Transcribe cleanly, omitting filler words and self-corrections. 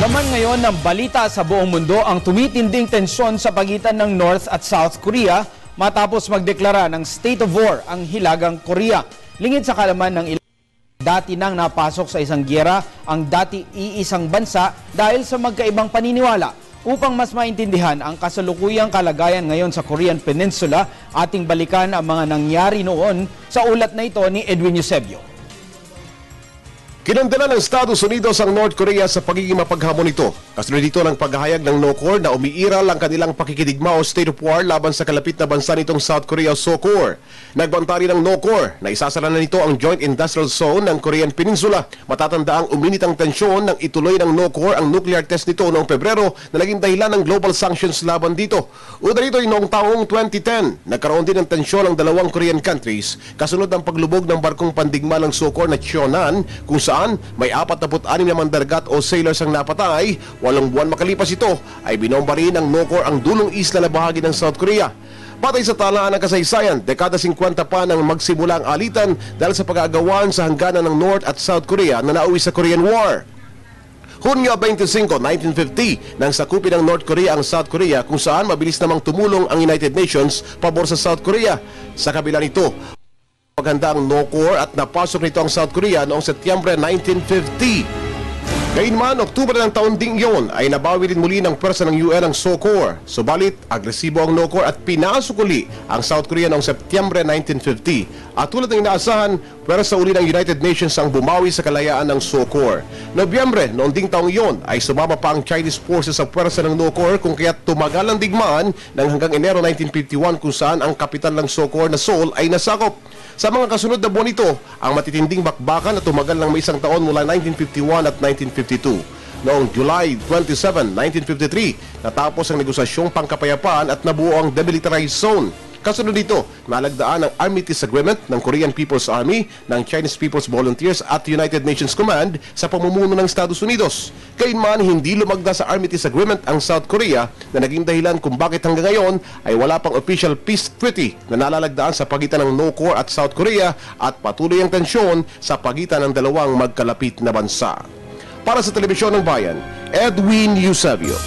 Laman ngayon ng balita sa buong mundo ang tumitinding tensyon sa pagitan ng North at South Korea matapos magdeklara ng state of war ang Hilagang Korea. Lingid sa kalaman ng ilang dati nang napasok sa isang giyera ang dati iisang bansa dahil sa magkaibang paniniwala. Upang mas maintindihan ang kasalukuyang kalagayan ngayon sa Korean Peninsula, ating balikan ang mga nangyari noon sa ulat na ito ni Edwin Eusebio. Kinandala ng Estados Unidos ang North Korea sa pagiging mapaghamon nito. Kasunod dito ng paghahayag ng NOCOR na umiiral ang kanilang pakikidigma o state of war laban sa kalapit na bansa nitong South Korea o SOCOR. Nagbanta rin ng NOCOR na isasara na nito ang Joint Industrial Zone ng Korean Peninsula. Matatanda ang uminit ang tensyon nang ituloy ng NOCOR ang nuclear test nito noong Pebrero na naging dahilan ng global sanctions laban dito. Una rito noong taong 2010, nagkaroon din ng tensyon ang dalawang Korean countries kasunod ng paglubog ng barkong pandigma ng SOCOR na Cheonan kung saan may 46 na mandargat o sailors ang napatay. 8 buwan makalipas ito ay binomba rin ng NOCOR ang dulong isla na bahagi ng South Korea. Patay sa talaan ng kasaysayan, dekada 50 pa nang magsimula ang alitan dahil sa pag-aagawan sa hangganan ng North at South Korea na nauwi sa Korean War. Hunyo 25, 1950 nang sakupin ng North Korea ang South Korea kung saan mabilis namang tumulong ang United Nations pabor sa South Korea. Sa kabila nito, paghanda ang NOCOR at napasok nito ang South Korea noong Setyembre 1950. Gayunman, Oktubre ng taon ding iyon ay nabawi rin muli ng pwersa ng UN ang SOCOR. Subalit, agresibo ang NOCOR at pinasok uli ang South Korea noong Setyembre 1950. At tulad ng inaasahan, pwersa uli ng United Nations ang bumawi sa kalayaan ng SOCOR. Nobyembre noong ding taong iyon ay sumama pa ang Chinese forces sa pwersa ng NOCOR kung kaya't tumagal ang digmaan ng hanggang Enero 1951 kung saan ang kapital ng SOCOR na Seoul ay nasakop. Sa mga kasunod na buwan ito, ang matitinding bakbakan na tumagal ng may isang taon mula 1951 at 1952. Noong July 27, 1953, natapos ang negosasyong pangkapayapaan at nabuo ang demilitarized zone. Kasunod dito, nalagdaan ang Armistice Agreement ng Korean People's Army, ng Chinese People's Volunteers at United Nations Command sa pamumuno ng Estados Unidos. Gayunman, hindi lumagda sa Armistice Agreement ang South Korea na naging dahilan kung bakit hanggang ngayon ay wala pang official peace treaty na nalalagdaan sa pagitan ng NOCOR at South Korea at patuloy ang tensyon sa pagitan ng dalawang magkalapit na bansa. Para sa Telebisyon ng Bayan, Edwin Eusebio.